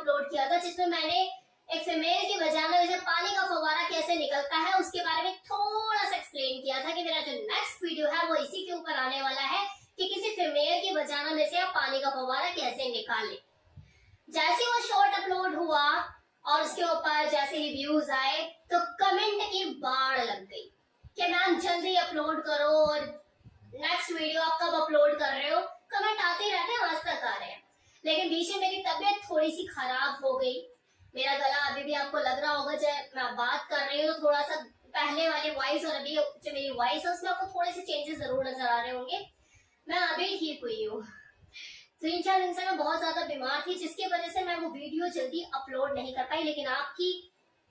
Upload किया था जिसमें मैंने एक फीमेल की वजाना में से पानी का फव्वारा कैसे निकलता है उसके बारे में थोड़ा सा एक्सप्लेन किया था कि मेरा जो नेक्स्ट वीडियो है वो इसी के ऊपर आने वाला है कि किसी फीमेल की वजाना में से आप पानी का फव्वारा कैसे निकालें। जैसे वो शॉर्ट अपलोड हुआ और उसके ऊपर जैसे ही व्यूज आए तो कमेंट की बाढ़ लग गई कि मैम जल्दी अपलोड करो और नेक्स्ट वीडियो आप कब अपलोड कर रहे हो। कमेंट आते रहते हैं, आज तक आ रहे हैं। लेकिन बीच में मेरी तबीयत थोड़ी सी खराब हो गई। मेरा गला अभी भी आपको लग रहा होगा जब मैं बात कर रही हूँ तो थोड़ा सा पहले वाली वॉइस और अभी जो मेरी वॉइस है उसमें आपको थोड़े से चेंजेस जरूर नजर आ रहे होंगे। मैं अभी ठीक हुई हूँ। 3-4 दिन से मैं बहुत ज्यादा बीमार थी जिसकी वजह से मैं वो वीडियो जल्दी अपलोड नहीं कर पाई। लेकिन आपकी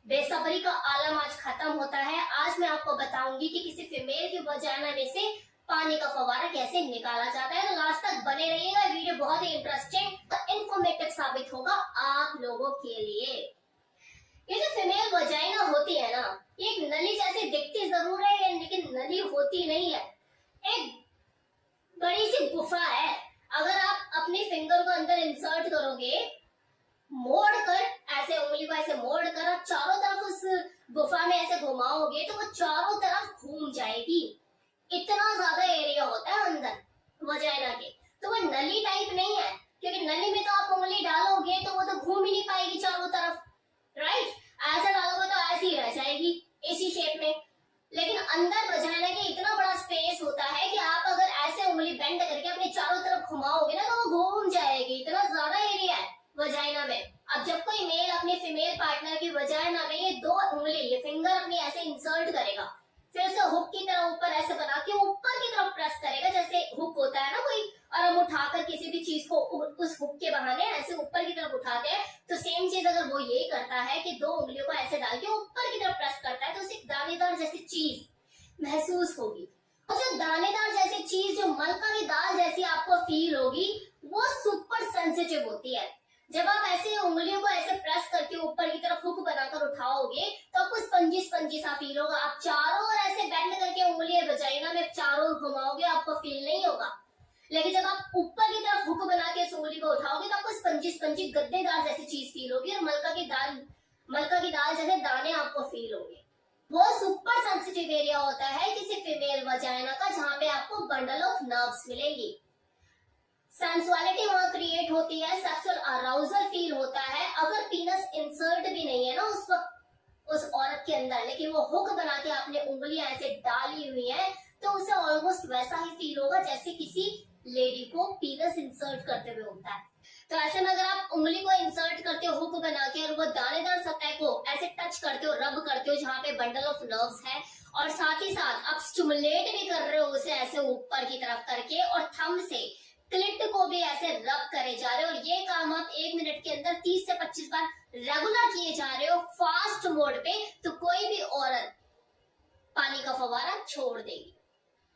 बेसब्री का आलम आज खत्म होता है। आज मैं आपको बताऊंगी कि किसी फीमेल की वजाना में से पानी का फव्वारा कैसे निकाला जाता है। तो लास्ट तक बने रहिएगा, वीडियो बहुत ही इंटरेस्टिंग और इंफॉर्मेटिव साबित होगा आप लोगों के लिए। ये जो फीमेल वजाइना होती है ना, ये एक नली जैसे दिखती जरूर है लेकिन नली होती नहीं है, एक बड़ी सी गुफा है। अगर आप अपनी फिंगर को अंदर इंसर्ट करोगे, मोड़ कर ऐसे उंगली को ऐसे मोड़ कर आप चारों तरफ उस गुफा में ऐसे घुमाओगे तो वो चारों तरफ घूम जाएगी। इतना ज्यादा एरिया होता है अंदर वजाइना के। तो वो नली टाइप नहीं है क्योंकि नली में तो आप उंगली डालोगे तो वो तो घूम ही नहीं पाएगी चारों तरफ, राइट। ऐसे डालोगे तो ऐसे ही रह जाएगी इसी शेप में। लेकिन अंदर वजाइना के इतना बड़ा स्पेस होता है कि आप अगर ऐसे उंगली बेंड करके अपने चारों तरफ घुमाओगे ना तो वो घूम जाएगी। इतना ज्यादा एरिया है वजाइना में। अब जब कोई मेल अपने फीमेल पार्टनर की वजाइना में ये 2 उंगली ये फिंगर अपनी ऐसे इंसर्ट करेगा, फिर उसे हुक की तरह ऊपर ऐसे बना के ऊपर की तरफ प्रेस करेगा जैसे हुक होता है ना कोई, और हम उठाकर किसी भी चीज को उस हुक के बहाने ऐसे ऊपर की तरफ उठाते हैं। तो सेम चीज अगर वो यही करता है कि 2 उंगलियों को ऐसे डाल के ऊपर की तरफ प्रेस करता है तो उसे दानेदार जैसी चीज महसूस होगी। और जो दानेदार जैसी चीज जो मलका की दाल जैसी आपको फील होगी वो सुपर सेंसिटिव होती है। जब आप ऐसे उंगलियों को ऐसे प्रेस करके ऊपर की तरफ हुक बनाकर उठाओगे तो आपको स्पंजी स्पंजी सा फील होगा। आप चारों ओर ऐसे बेंड करके उंगलियां वजाइना में चारों ओर घुमाओगे आपको फील नहीं होगा। लेकिन जब आप ऊपर की तरफ हुक बना के इस उंगली को उठाओगे तो आपको स्पंजी स्पंजी गद्देदार जैसी चीज फील होगी और मलका की दाल जैसे दाने आपको फील होंगे। वो सुपर सेंसिटिव एरिया होता है किसी फीमेल वजाइना का जहाँ पे आपको बंडल ऑफ नर्व्स मिलेंगी। सेंसुअलिटी वहां क्रिएट होती है, सेक्सुअल अराउजल फील होता है। अगर पीनस इंसर्ट भी नहीं है ना उस वक्त उस औरत के अंदर, लेकिन वो हुक बना के आपने उंगलियां ऐसे डाली हुई है तो उसे ऑलमोस्ट वैसा ही फील होगा जैसे किसी लेडी को पीनस इंसर्ट करते हुए होता है। तो ऐसे में अगर आप उंगली को इंसर्ट करते हो हुक बना के और वो दानेदार सतह को ऐसे टच करते हो, रब करते हो जहाँ पे बंडल ऑफ नर्व्स है, और साथ ही साथ आप स्टिमुलेट भी कर रहे हो उसे ऐसे ऊपर की तरफ करके और थंब से क्लिट को भी ऐसे रब करे जा रहे हो, और ये काम आप 1 मिनट के अंदर 30 से 25 बार रेगुलर किए जा रहे हो फास्ट मोड पे, तो कोई भी औरत पानी का फव्वारा छोड़ देगी।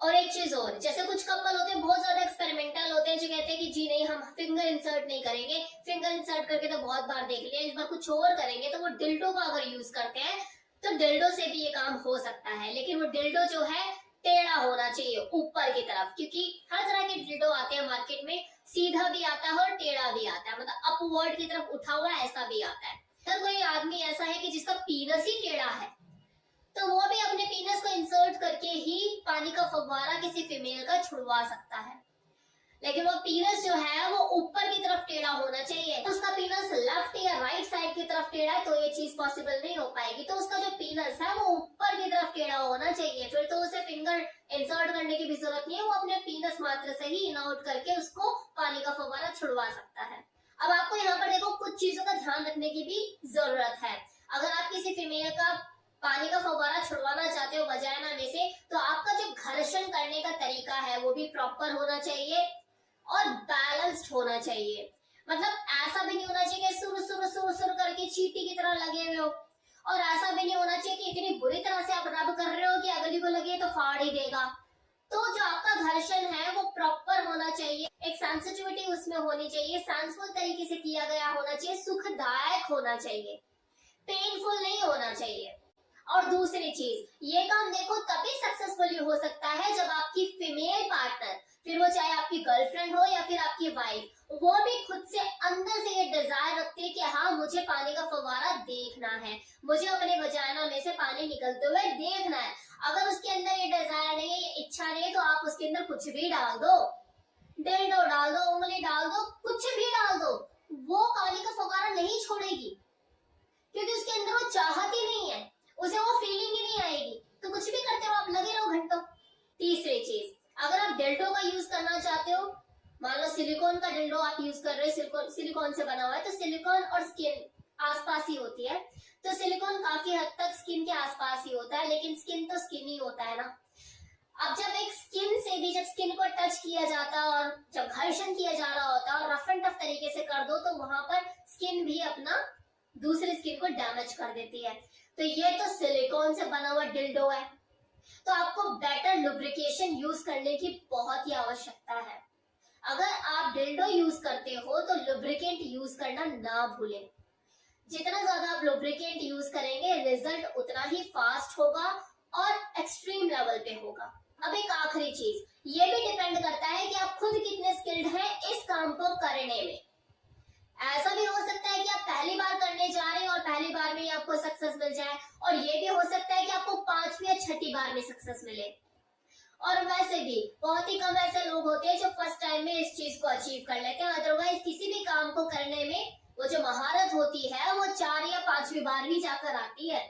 और एक चीज और, जैसे कुछ कपल होते हैं बहुत ज्यादा एक्सपेरिमेंटल होते हैं जो कहते हैं कि जी नहीं हम फिंगर इंसर्ट नहीं करेंगे, फिंगर इंसर्ट करके तो बहुत बार देख लिया, इस बार कुछ और करेंगे। तो वो डिल्डो का अगर यूज करते हैं तो डिल्डो से भी ये काम हो सकता है। लेकिन वो डिल्डो जो है टेढ़ा होना चाहिए ऊपर की तरफ, क्योंकि हर तरह के डिल्डो आते हैं मार्केट में, सीधा भी आता है और टेढ़ा भी आता है, मतलब अपवर्ड की तरफ उठा हुआ ऐसा भी आता है। अगर कोई आदमी ऐसा है कि जिसका पीनस ही टेढ़ा है तो वो भी अपने पीनस को इंसर्ट करके ही पानी का फव्वारा किसी फीमेल का छुड़वा सकता है। लेकिन वो पीनस जो है वो ऊपर की तरफ टेढ़ा होना चाहिए। तो उसका पीनस लेफ्ट या राइट साइड की तरफ टेढ़ा है तो ये चीज पॉसिबल नहीं हो पाएगी। तो उसका जो पीनस है वो ऊपर की तरफ टेढ़ा होना चाहिए, फिर तो उसे फिंगर इंसर्ट करने की भी जरूरत नहीं है, वो अपने पीनस मात्र से ही इन आउट करके उसको पानी का फव्वारा छुड़वा सकता है। अब आपको यहाँ पर देखो कुछ चीजों का ध्यान रखने की भी जरूरत है। अगर आप किसी फीमेल का पानी का फव्वारा छुड़वाना चाहते हो वजाइना में से, तो आपका जो घर्षण करने का तरीका है वो भी प्रॉपर होना चाहिए और बैलेंस्ड होना चाहिए। मतलब ऐसा भी नहीं होना चाहिए कि सुर करके चींटी की तरह लगे हुए हो, और ऐसा भी नहीं होना चाहिए कि इतनी बुरी तरह से आप रब कर रहे हो कि अगली को लगे तो फाड़ ही देगा। तो जो आपका घर्षण है वो प्रॉपर होना चाहिए, एक सेंसिटिविटी उसमें होनी चाहिए, सेंसफुल तरीके से किया गया होना चाहिए, सुखदायक होना चाहिए, पेनफुल नहीं होना चाहिए। और दूसरी चीज, ये काम देखो तभी सक्सेसफुली हो सकता है जब आपकी फीमेल पार्टनर, फिर वो चाहे आपकी गर्लफ्रेंड हो या फिर आपकी वाइफ, वो भी खुद से अंदर से ये डिजायर रखती है कि हाँ मुझे पानी का फव्वारा देखना है, मुझे अपने वजाना में से पानी निकलते हुए देखना है। अगर उसके अंदर ये डिजायर नहीं है, ये इच्छा नहीं है, तो आप उसके अंदर कुछ भी डाल दो, डिल्डो डाल दो, उंगली डाल दो, कुछ भी डाल दो, वो पानी का फव्वारा नहीं छोड़ेगी, क्योंकि उसके अंदर वो चाहत ही नहीं है, उसे वो फीलिंग ही नहीं आएगी। तो कुछ भी करते रहो, आप लगे रहो घंटों। तीसरी चीज, अगर आप डिल्डो का यूज करना चाहते हो, मान लो सिलिकॉन का डिल्डो आप यूज कर रहे हो, सिलिकॉन से बना हुआ है, तो सिलिकॉन और स्किन आसपास ही होती है, तो सिलिकॉन काफी हद तक स्किन के आसपास ही होता है, लेकिन स्किन तो स्किन ही होता है ना। अब जब एक स्किन से भी, जब स्किन को टच किया जाता है और जब घर्षण किया जा रहा होता है और रफ एंड टफ तरीके से कर दो, तो वहां पर स्किन भी अपना दूसरी स्किन को डैमेज कर देती है। तो ये तो सिलिकॉन से बना हुआ डिल्डो है, तो आपको बेटर लुब्रिकेशन यूज करने की बहुत ही आवश्यकता है। अगर आप डिल्डो यूज करते हो तो लुब्रिकेंट यूज करना ना भूलें। जितना ज्यादा आप लुब्रिकेंट यूज करेंगे, रिजल्ट उतना ही फास्ट होगा और एक्सट्रीम लेवल पे होगा। अब एक आखिरी चीज, ये भी डिपेंड करता है कि आप खुद कितने स्किल्ड हैं इस काम को करने में। ऐसा भी हो सकता है कि आप पहली बार करने जा रहे हैं और पहली बार में ही आपको सक्सेस मिल जाए, और ये भी हो सकता है कि आपको 5वीं या 6ठी बार में सक्सेस मिले। और वैसे भी बहुत ही कम ऐसे लोग होते हैं जो फर्स्ट टाइम में इस चीज को अचीव कर लेते हैं। अदरवाइज किसी भी काम को करने में वो जो महारत होती है वो 4 या 5वीं बार भी जाकर आती है।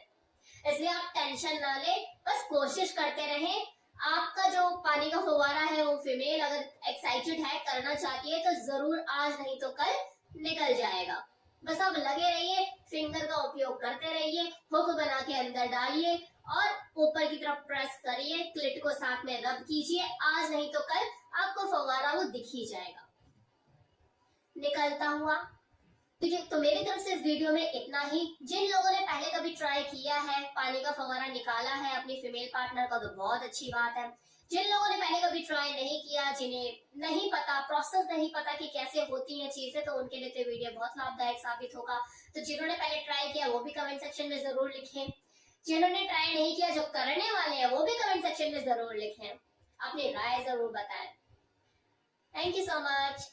इसलिए आप टेंशन ना ले, बस कोशिश करते रहें। आपका जो पानी का फव्वारा है वो फीमेल अगर एक्साइटेड है, करना चाहती है, तो जरूर आज नहीं तो कल निकल जाएगा। बस आप लगे रहिए, फिंगर का उपयोग करते रहिए, हुक बना के अंदर डालिए और ऊपर की तरफ प्रेस करिए, क्लिट को साथ में रब कीजिए। आज नहीं तो कल आपको फव्वारा वो दिख ही जाएगा निकलता हुआ। तो मेरी तरफ से इस वीडियो में इतना ही। जिन लोगों ने पहले कभी ट्राई किया है, पानी का फव्वारा निकाला है अपनी फीमेल पार्टनर का, तो बहुत अच्छी बात है। जिन लोगों ने पहले कभी ट्राई नहीं किया, जिन्हें नहीं पता, प्रोसेस नहीं पता कि कैसे होती है चीजें, तो उनके लिए तो वीडियो बहुत लाभदायक साबित होगा। तो जिन्होंने पहले ट्राई किया वो भी कमेंट सेक्शन में जरूर लिखें। जिन्होंने ट्राई नहीं किया, जो करने वाले हैं, वो भी कमेंट सेक्शन में जरूर लिखें, अपनी राय जरूर बताएं। Thank you so much.